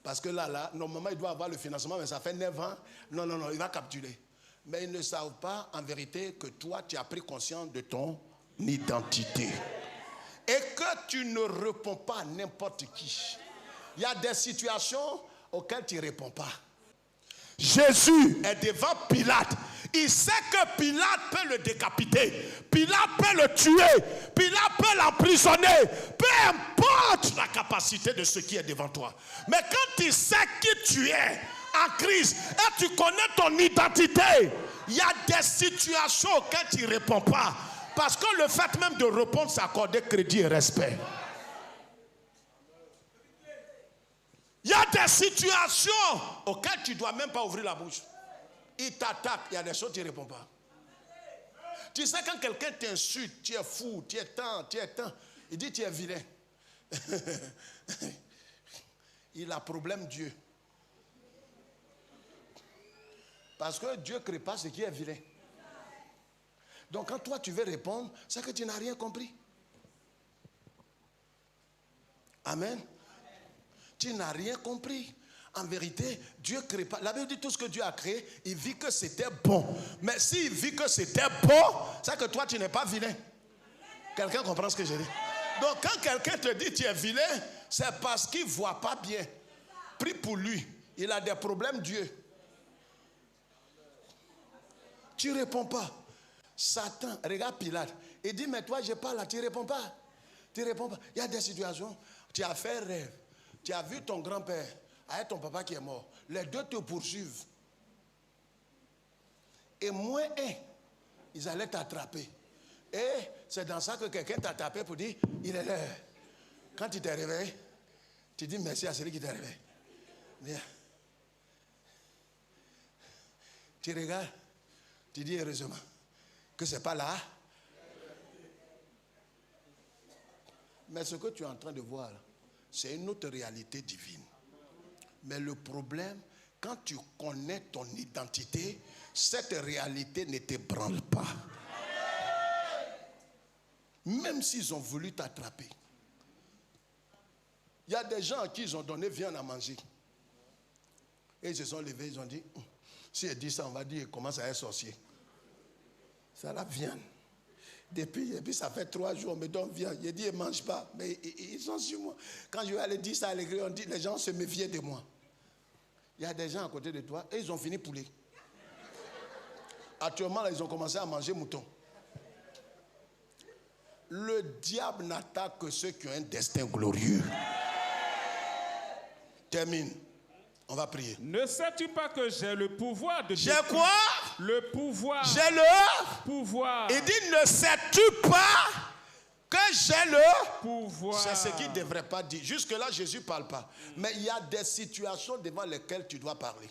Parce que là, normalement, il doit avoir le financement, mais ça fait 9 ans. Non, il va capturer. Mais ils ne savent pas, en vérité, que toi, tu as pris conscience de ton identité. Et que tu ne réponds pas à n'importe qui. Il y a des situations auxquelles tu ne réponds pas. Jésus est devant Pilate. Il sait que Pilate peut le décapiter. Pilate peut le tuer. Pilate peut l'emprisonner. Peu importe la capacité de ce qui est devant toi. Mais quand tu sais qui tu es en Christ et tu connais ton identité, il y a des situations auxquelles tu ne réponds pas. Parce que le fait même de répondre, c'est accorder crédit et respect. Il y a des situations auxquelles tu ne dois même pas ouvrir la bouche. Il t'attaque, il y a des choses, tu ne réponds pas. Tu sais, quand quelqu'un t'insulte, tu es fou, tu es tant, il dit tu es vilain. Il a problème Dieu. Parce que Dieu ne crée pas ce qui est vilain. Donc quand toi tu veux répondre, c'est que tu n'as rien compris. Amen. Tu n'as rien compris. En vérité, Dieu ne crée pas. La Bible dit tout ce que Dieu a créé, il vit que c'était bon. Mais s'il vit que c'était bon, c'est que toi tu n'es pas vilain. Quelqu'un comprend ce que je dis? Donc quand quelqu'un te dit tu es vilain, c'est parce qu'il ne voit pas bien. Prie pour lui. Il a des problèmes, Dieu. Tu ne réponds pas. Satan, regarde Pilate. Il dit, mais toi, je parle là, tu ne réponds pas. Tu ne réponds pas. Il y a des situations, tu as fait un rêve. Tu as vu ton grand-père avec ton papa qui est mort. Les deux te poursuivent. Et moins un, ils allaient t'attraper. Et c'est dans ça que quelqu'un t'a tapé pour dire, il est là. Quand tu t'es réveillé, tu dis merci à celui qui t'a réveillé. Viens. Tu regardes, tu dis heureusement que ce n'est pas là. Mais ce que tu es en train de voir, c'est une autre réalité divine. Mais le problème, quand tu connais ton identité, cette réalité ne te branle pas. Même s'ils ont voulu t'attraper. Il y a des gens à qui ils ont donné viande à manger. Et ils se sont levés, ils ont dit, si elle dit ça, on va dire, il commence à être sorcier. C'est la viande. Et puis ça fait 3 jours, on me donne viande. Il dit, ils ne mangent pas. Mais ils sont sur moi. Quand je vais aller dire ça à l'église, on dit, les gens se méfiaient de moi. Il y a des gens à côté de toi, et ils ont fini poulet. Actuellement, là, ils ont commencé à manger mouton. Le diable n'attaque que ceux qui ont un destin glorieux. Termine. On va prier. Ne sais-tu pas que j'ai le pouvoir de... J'ai quoi? Le pouvoir. J'ai le pouvoir. Il dit, ne sais-tu pas que j'ai le pouvoir? C'est ce qu'il ne devrait pas dire. Jusque-là, Jésus ne parle pas. Mais il y a des situations devant lesquelles tu dois parler.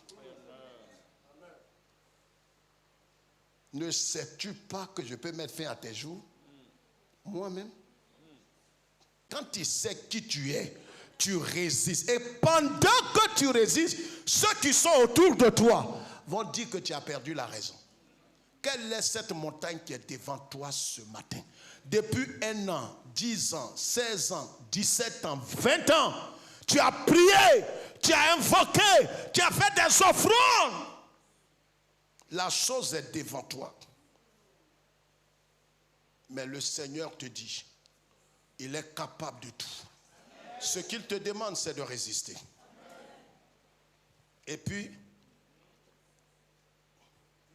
Ne sais-tu pas que je peux mettre fin à tes jours? Moi-même. Quand tu sais qui tu es, tu résistes. Et pendant que tu résistes, ceux qui sont autour de toi vont dire que tu as perdu la raison. Quelle est cette montagne qui est devant toi ce matin? Depuis 1 an, 10 ans, 16 ans, 17 ans, 20 ans, tu as prié, tu as invoqué, tu as fait des offrandes. La chose est devant toi. Mais le Seigneur te dit, il est capable de tout. Ce qu'il te demande, c'est de résister. Et puis,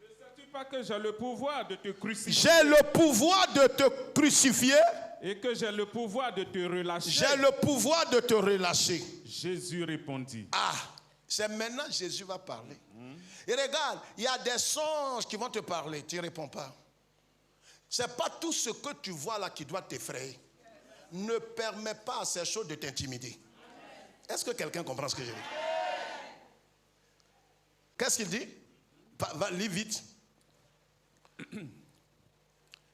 ne sais-tu pas que j'ai le pouvoir de te crucifier? J'ai le pouvoir de te crucifier. Et que j'ai le pouvoir de te relâcher. J'ai le pouvoir de te relâcher. Jésus répondit. Ah, c'est maintenant que Jésus va parler. Et regarde, il y a des songes qui vont te parler, tu ne réponds pas. Ce n'est pas tout ce que tu vois là qui doit t'effrayer. Ne permets pas à ces choses de t'intimider. Est-ce que quelqu'un comprend ce que je dis? Qu'est-ce qu'il dit? Lis vite.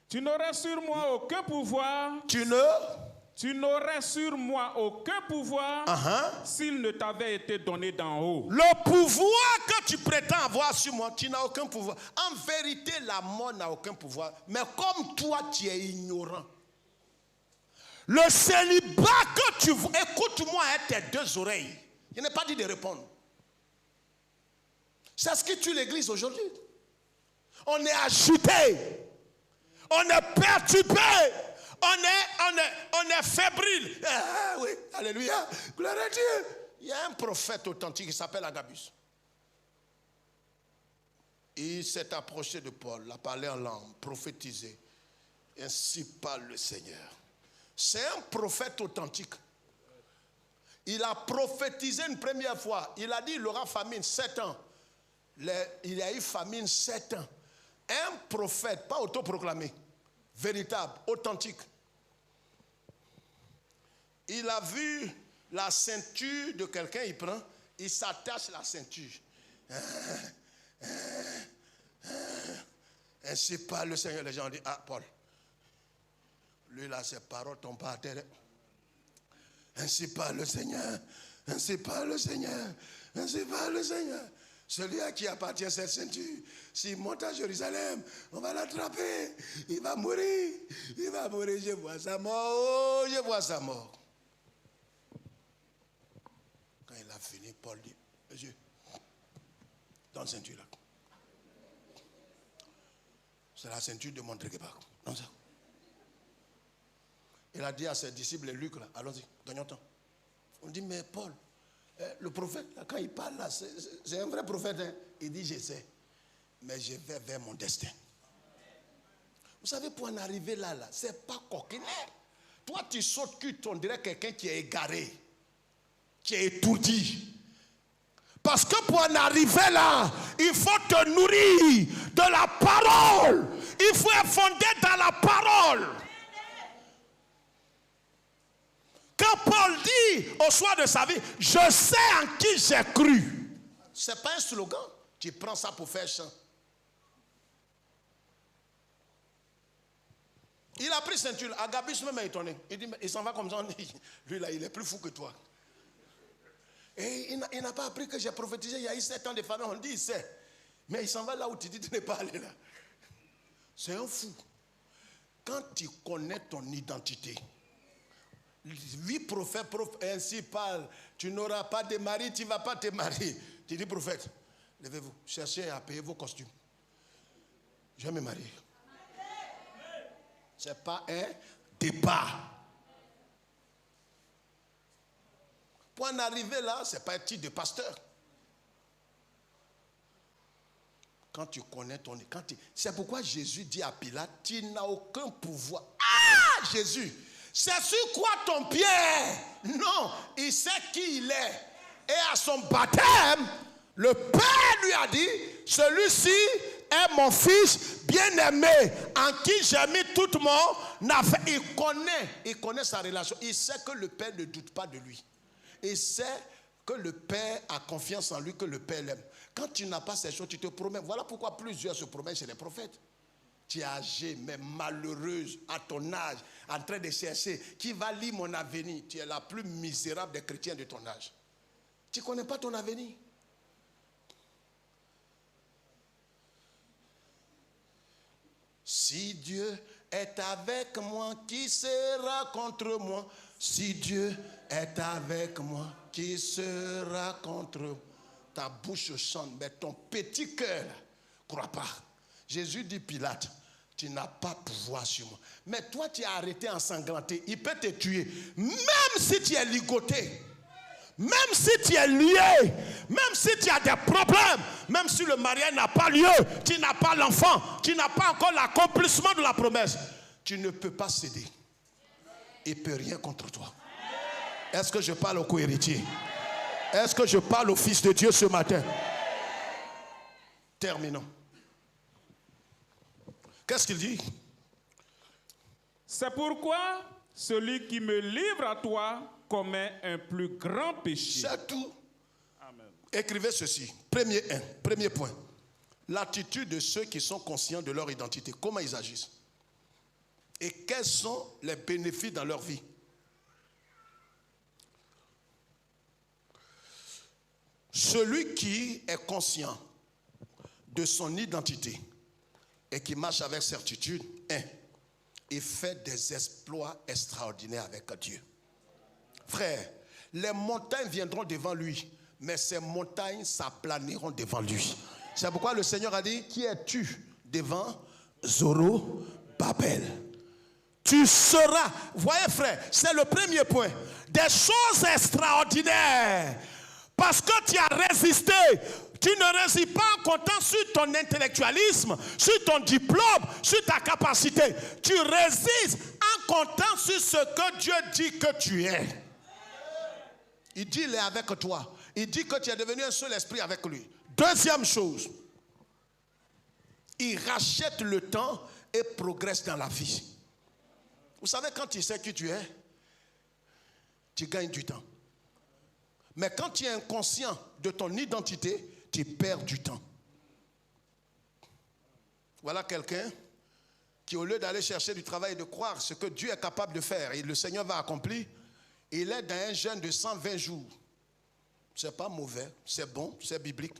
Tu n'aurais sur moi aucun pouvoir. Tu n'aurais sur moi aucun pouvoir s'il ne t'avait été donné d'en haut. Le pouvoir que tu prétends avoir sur moi, tu n'as aucun pouvoir. En vérité, la mort n'a aucun pouvoir. Mais comme toi, tu es ignorant. Le célibat que tu vois, écoute-moi avec tes 2 oreilles. Je n'ai pas dit de répondre. C'est ce qui tue l'église aujourd'hui. On est agité. On est perturbé. On est fébrile. Ah, oui, alléluia. Gloire à Dieu. Il y a un prophète authentique qui s'appelle Agabus. Il s'est approché de Paul, a parlé en langue, prophétisé. Ainsi parle le Seigneur. C'est un prophète authentique. Il a prophétisé une première fois. Il a dit il aura famine 7 ans. Il y a eu famine 7 ans. Un prophète, pas autoproclamé, véritable, authentique. Il a vu la ceinture de quelqu'un, il prend, il s'attache la ceinture. Ainsi parle le Seigneur. Les gens disent, ah Paul, lui là, ses paroles tombent par terre. Ainsi parle le Seigneur, ainsi parle le Seigneur, ainsi parle le Seigneur. Celui à qui appartient cette ceinture, s'il monte à Jérusalem, on va l'attraper. Il va mourir. Il va mourir. Je vois sa mort. Oh, je vois sa mort. Quand il a fini, Paul dit, Monsieur, dans la ceinture là. C'est la ceinture de mon tréguépac. Non, ça. Il a dit à ses disciples, les Luc, là, allons-y, gagnons temps. On dit, mais Paul, le prophète, là, quand il parle là, c'est un vrai prophète. Hein. Il dit, je sais, mais je vais vers mon destin. Vous savez, pour en arriver là, c'est pas coquin. Toi, tu sautes cul, on dirait quelqu'un qui est égaré, qui est étourdi. Parce que pour en arriver là, il faut te nourrir de la parole. Il faut être fondé dans la parole. Quand Paul dit au soir de sa vie, je sais en qui j'ai cru. Ce n'est pas un slogan. Tu prends ça pour faire chant. Il a pris ceinture. Agabus même est étonné. Il dit, il s'en va comme ça. On dit, lui là, il est plus fou que toi. Et il n'a pas appris que j'ai prophétisé il y a eu 7 ans de famille. On dit, il sait. Mais il s'en va là où tu dis, tu n'es pas allé là. C'est un fou. Quand tu connais ton identité, oui, prophète, ainsi parle. Tu n'auras pas de mari, tu ne vas pas te marier. Tu dis, prophète, levez-vous, cherchez à payer vos costumes. Je vais me marier. Ce n'est pas un départ. Pour en arriver là, ce n'est pas un titre de pasteur. Quand tu connais ton... C'est pourquoi Jésus dit à Pilate, tu n'as aucun pouvoir. Ah, Jésus, c'est sur quoi ton pied est? Non, il sait qui il est. Et à son baptême, le Père lui a dit, celui-ci est mon fils bien-aimé, en qui j'ai mis toute mon affaire. Il connaît sa relation. Il sait que le Père ne doute pas de lui. Il sait que le Père a confiance en lui, que le Père l'aime. Quand tu n'as pas ces choses, tu te promets. Voilà pourquoi plusieurs se promènent chez les prophètes. Tu es âgée, mais malheureuse, à ton âge, en train de chercher qui va lire mon avenir. Tu es la plus misérable des chrétiens de ton âge. Tu ne connais pas ton avenir. Si Dieu est avec moi, qui sera contre moi? Si Dieu est avec moi, qui sera contre moi? Ta bouche chante, mais ton petit cœur ne croit pas. Jésus dit Pilate, tu n'as pas pouvoir sur moi. Mais toi, tu es arrêté ensanglanté. Il peut te tuer. Même si tu es ligoté, même si tu es lié, même si tu as des problèmes, même si le mariage n'a pas lieu, tu n'as pas l'enfant, tu n'as pas encore l'accomplissement de la promesse, tu ne peux pas céder. Il ne peut rien contre toi. Est-ce que je parle au co-héritier? Est-ce que je parle au Fils de Dieu ce matin? Terminons. Qu'est-ce qu'il dit? C'est pourquoi celui qui me livre à toi commet un plus grand péché. C'est tout. Amen. Écrivez ceci. Premier point. L'attitude de ceux qui sont conscients de leur identité. Comment ils agissent? Et quels sont les bénéfices dans leur vie? Celui qui est conscient de son identité et qui marche avec certitude, il fait des exploits extraordinaires avec Dieu. Frère, les montagnes viendront devant lui, mais ces montagnes s'aplaniront devant lui. C'est pourquoi le Seigneur a dit, qui es-tu devant Zorobabel? Tu seras, voyez frère, c'est le premier point, des choses extraordinaires. Parce que tu as résisté, tu ne résistes pas en comptant sur ton intellectualisme, sur ton diplôme, sur ta capacité. Tu résistes en comptant sur ce que Dieu dit que tu es. Il dit il est avec toi. Il dit que tu es devenu un seul esprit avec lui. Deuxième chose, il rachète le temps et progresse dans la vie. Vous savez, quand tu sais qui tu es, tu gagnes du temps. Mais quand tu es inconscient de ton identité, tu perds du temps. Voilà quelqu'un qui, au lieu d'aller chercher du travail et de croire ce que Dieu est capable de faire et le Seigneur va accomplir, il est dans un jeûne de 120 jours. C'est pas mauvais, c'est bon, c'est biblique.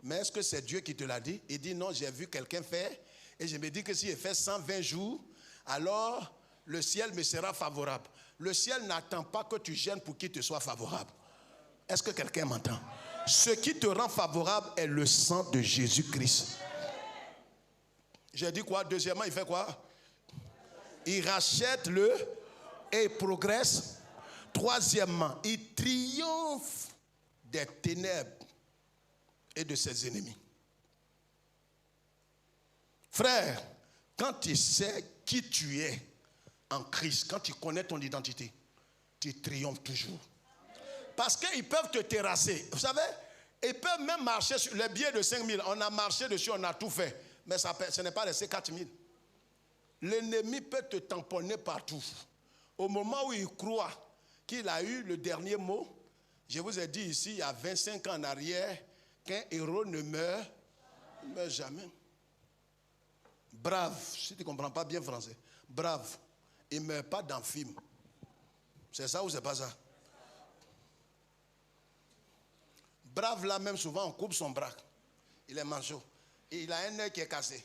Mais est-ce que c'est Dieu qui te l'a dit? Il dit non, j'ai vu quelqu'un faire et je me dis que s'il fait 120 jours, alors le ciel me sera favorable. Le ciel n'attend pas que tu jeûnes pour qu'il te soit favorable. Est-ce que quelqu'un m'entend? Ce qui te rend favorable est le sang de Jésus-Christ. J'ai dit quoi? Deuxièmement, il fait quoi? Il rachète et progresse. Troisièmement, il triomphe des ténèbres et de ses ennemis. Frère, quand tu sais qui tu es en Christ, quand tu connais ton identité, tu triomphes toujours. Parce qu'ils peuvent te terrasser. Vous savez, ils peuvent même marcher sur les billets de 5 000. On a marché dessus, on a tout fait. Mais ce n'est pas resté 4 000. L'ennemi peut te tamponner partout. Au moment où il croit qu'il a eu le dernier mot, je vous ai dit ici, il y a 25 ans en arrière, qu'un héros ne meurt jamais. Brave, si tu ne comprends pas bien français, brave, il ne meurt pas dans le film. C'est ça ou c'est pas ça? Brave là même souvent on coupe son bras. Il est manchot. Et il a un œil qui est cassé.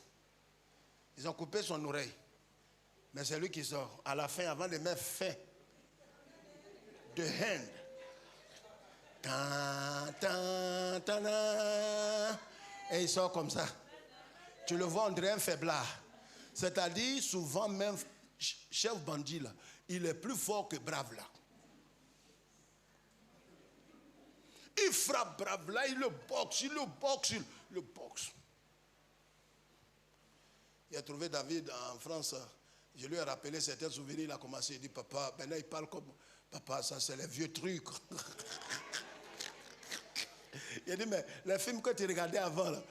Ils ont coupé son oreille. Mais c'est lui qui sort. À la fin, avant de mettre fin de hand. Et il sort comme ça. Tu le vois, on dirait un faiblard. C'est-à-dire, souvent même, chef bandit là, il est plus fort que brave là. Il frappe brave là, il le boxe. Il a trouvé David en France. Je lui ai rappelé certains souvenirs. Il a commencé, il dit, papa, maintenant il parle comme, papa, ça c'est les vieux trucs. Il a dit, mais les films que tu regardais avant, là,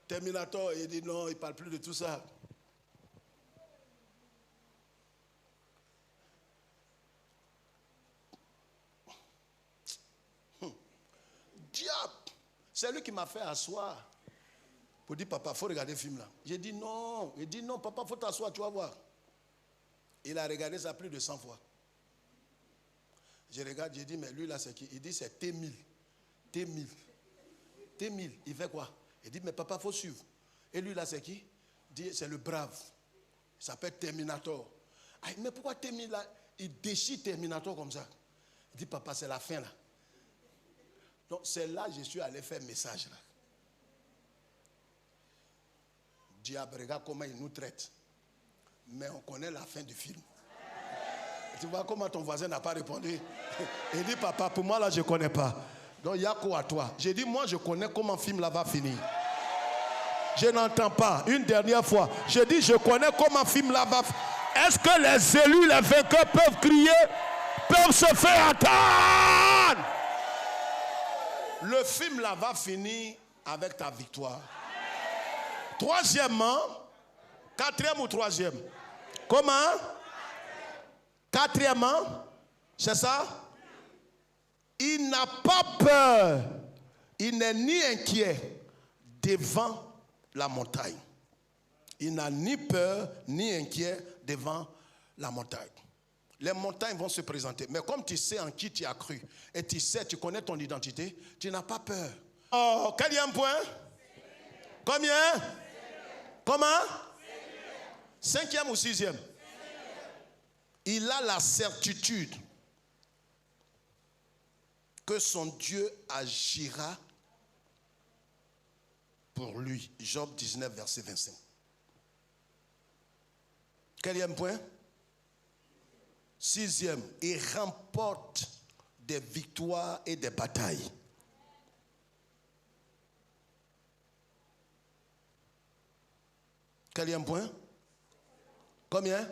Terminator, il dit, non, il ne parle plus de tout ça. Diable, c'est lui qui m'a fait asseoir. Pour dire, papa, il faut regarder le film là. J'ai dit non. Il dit non, papa, il faut t'asseoir, tu vas voir. Il a regardé ça plus de 100 fois. Je regarde, j'ai dit, mais lui là, c'est qui? Il dit, c'est T1000. T1000. T1000, il fait quoi? Il dit, mais papa, il faut suivre. Et lui là, c'est qui? Il dit, c'est le brave. Il s'appelle Terminator. Ah, mais pourquoi T1000 là, il déchire Terminator comme ça? Il dit, papa, c'est la fin là. Donc, c'est là que je suis allé faire message là. Diable, regarde comment il nous traite. Mais on connaît la fin du film. Tu vois comment ton voisin n'a pas répondu? Il dit, papa, pour moi là, je ne connais pas. Donc, il y a quoi à toi? J'ai dit, moi, je connais comment le film là va finir. Je n'entends pas. Une dernière fois. J'ai dit, je connais comment le film là va finir. Est-ce que les élus, les vainqueurs peuvent crier, peuvent se faire attendre? Le film là va finir avec ta victoire. Troisièmement, quatrième ou troisième? Comment? Quatrièmement, c'est ça? Il n'a pas peur. Il n'est ni inquiet devant la montagne. Il n'a ni peur ni inquiet devant la montagne. Les montagnes vont se présenter. Mais comme tu sais en qui tu as cru et tu sais, tu connais ton identité, tu n'as pas peur. Oh, quatrième point? Combien? Comment? Cinquième ou sixième? Il a la certitude que son Dieu agira pour lui. Job 19, verset 25. Quatrième point? Sixième, il remporte des victoires et des batailles. Quatrième point? Combien?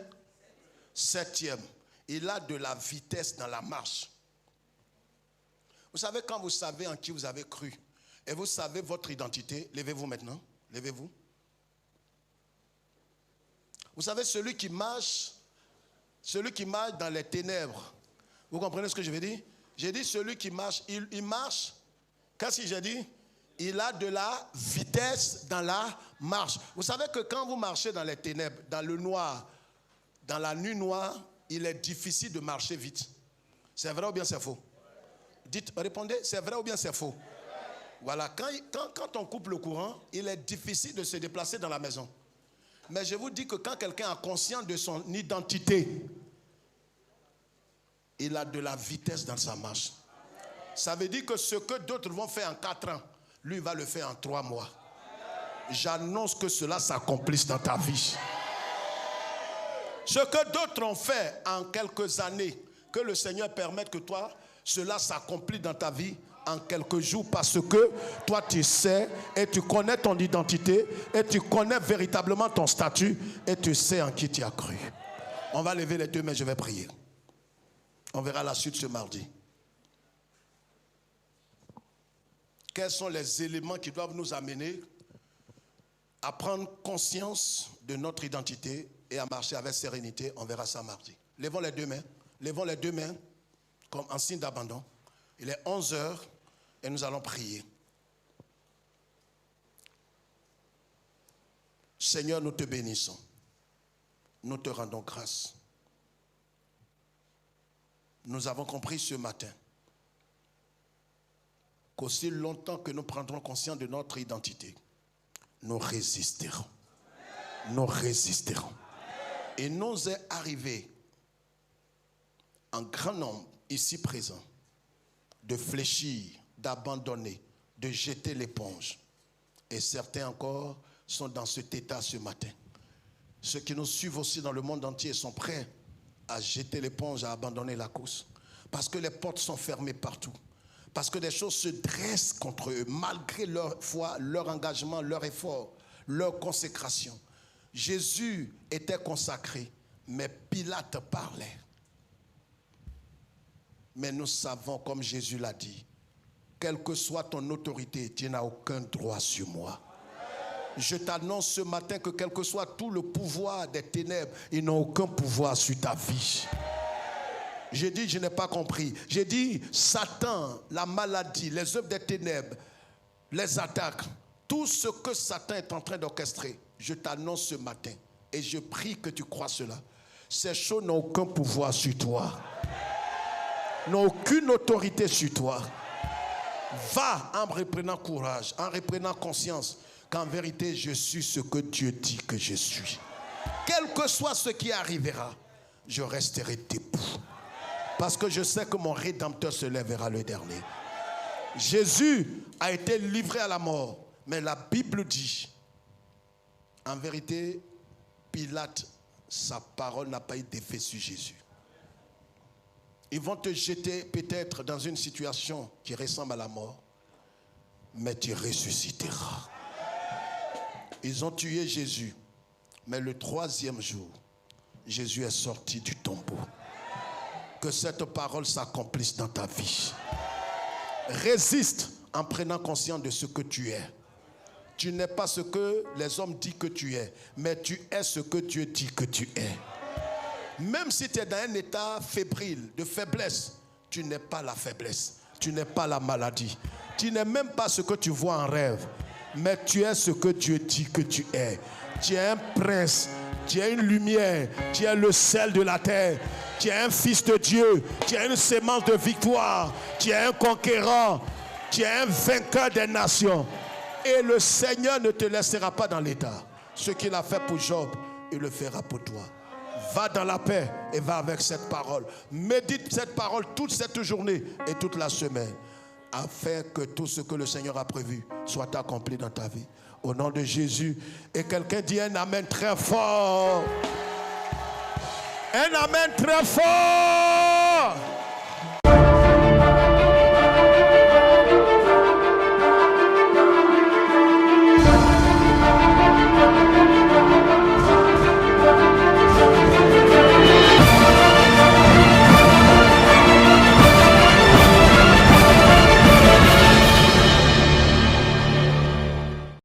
Septième, il a de la vitesse dans la marche. Vous savez, quand vous savez en qui vous avez cru et vous savez votre identité, levez-vous maintenant, levez-vous. Vous savez, celui qui marche dans les ténèbres, vous comprenez ce que je veux dire? J'ai dit celui qui marche, il marche. Qu'est-ce que j'ai dit? Il a de la vitesse dans la marche. Vous savez que quand vous marchez dans les ténèbres, dans le noir, dans la nuit noire, il est difficile de marcher vite. C'est vrai ou bien c'est faux? Dites, répondez, c'est vrai ou bien c'est faux? Voilà, quand on coupe le courant, il est difficile de se déplacer dans la maison. Mais je vous dis que quand quelqu'un a conscience de son identité, il a de la vitesse dans sa marche. Ça veut dire que ce que d'autres vont faire en 4 ans, lui va le faire en 3 mois. J'annonce que cela s'accomplisse dans ta vie. Ce que d'autres ont fait en quelques années, que le Seigneur permette que toi, cela s'accomplisse dans ta vie en quelques jours, parce que toi tu sais et tu connais ton identité et tu connais véritablement ton statut et tu sais en qui tu as cru. On va lever les deux mains, je vais prier. On verra la suite ce mardi. Quels sont les éléments qui doivent nous amener à prendre conscience de notre identité et à marcher avec sérénité? On verra ça mardi. Levons les deux mains. Levons les deux mains comme en signe d'abandon. Il est 11h et nous allons prier. Seigneur, nous te bénissons. Nous te rendons grâce. Nous avons compris ce matin qu'aussi longtemps que nous prendrons conscience de notre identité, nous résisterons. Nous résisterons. Et nous est arrivé en grand nombre ici présent de fléchir, d'abandonner, de jeter l'éponge. Et certains encore sont dans cet état ce matin. Ceux qui nous suivent aussi dans le monde entier sont prêts à jeter l'éponge, à abandonner la course. Parce que les portes sont fermées partout. Parce que des choses se dressent contre eux, malgré leur foi, leur engagement, leur effort, leur consécration. Jésus était consacré, mais Pilate parlait. Mais nous savons, comme Jésus l'a dit, quelle que soit ton autorité, tu n'as aucun droit sur moi. Je t'annonce ce matin que quel que soit tout le pouvoir des ténèbres, ils n'ont aucun pouvoir sur ta vie. J'ai dit, je n'ai pas compris. J'ai dit, Satan, la maladie, les œuvres des ténèbres, les attaques, tout ce que Satan est en train d'orchestrer, je t'annonce ce matin et je prie que tu crois cela. Ces choses n'ont aucun pouvoir sur toi, n'ont aucune autorité sur toi. Va en reprenant courage, en reprenant conscience qu'en vérité, je suis ce que Dieu dit que je suis. Quel que soit ce qui arrivera, je resterai debout. Parce que je sais que mon Rédempteur se lèvera le dernier. Jésus a été livré à la mort. Mais la Bible dit, en vérité, Pilate, sa parole n'a pas eu d'effet sur Jésus. Ils vont te jeter peut-être dans une situation qui ressemble à la mort, mais tu ressusciteras. Ils ont tué Jésus, mais le 3e jour, Jésus est sorti du tombeau. Que cette parole s'accomplisse dans ta vie. Résiste en prenant conscience de ce que tu es. Tu n'es pas ce que les hommes disent que tu es, mais tu es ce que Dieu dit que tu es. Même si tu es dans un état fébrile, de faiblesse, tu n'es pas la faiblesse. Tu n'es pas la maladie. Tu n'es même pas ce que tu vois en rêve, mais tu es ce que Dieu dit que tu es. Tu es un prince, tu es une lumière, tu es le sel de la terre, tu es un fils de Dieu, tu es une sémence de victoire, tu es un conquérant, tu es un vainqueur des nations. Et le Seigneur ne te laissera pas dans l'état. Ce qu'il a fait pour Job, il le fera pour toi. Va dans la paix et va avec cette parole. Médite cette parole toute cette journée et toute la semaine, afin que tout ce que le Seigneur a prévu soit accompli dans ta vie. Au nom de Jésus. Et quelqu'un dit un amen très fort. Un amen très fort.